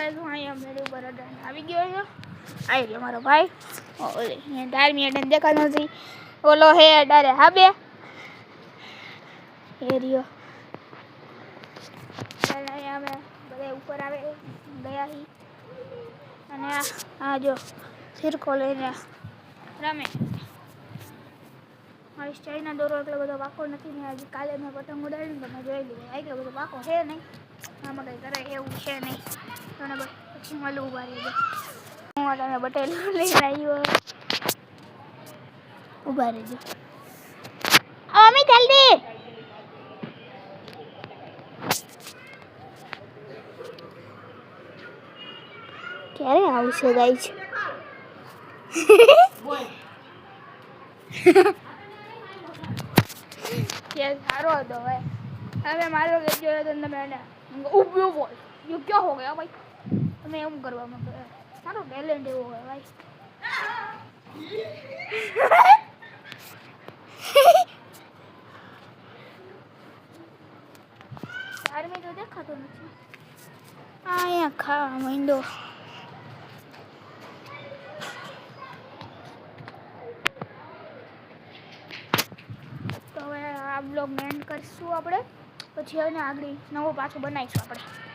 guys હું અહીંયા મેરે ઉપર આવી ગયો છું આઈ રહ્યો મારો ભાઈ ઓલે અહીંયા ધાર્મી એને દેખાતો નથી ઓલો હે ડારે હાબે એ રહ્યો અહીંયા અમે બધા ઉપર આવે ગયા હી અને આ જો સિરકો લઈને રમે મારી ચાઈના દોરો એટલો બધો પાકો નથી ને આજે કાલે મેં પતંગ ઉડાડી તમે જોઈ લીધું એટલો બધો પાકો છે નહીં આમાં કંઈ કરે એવું છે નહીં તને પછી મળું ઉભા રહી હું તમે બટેલ લઈને આવ્યો ઉભા રહેજો મમ્મી જલ્દી ક્યારે આવશે ગાઈસ ये सारो दो है हमें मारो के जो है तो मैंने उब्यो बोल ये क्या हो गया भाई मैं हम करवा में सारो टैलेंट है वो है भाई यार मैं तो देखा तो नहीं आया खा विंडो બ્લોગ એન્ડ કરશું આપણે પછી હવે આગળ નવો પાછો બનાવીશું આપણે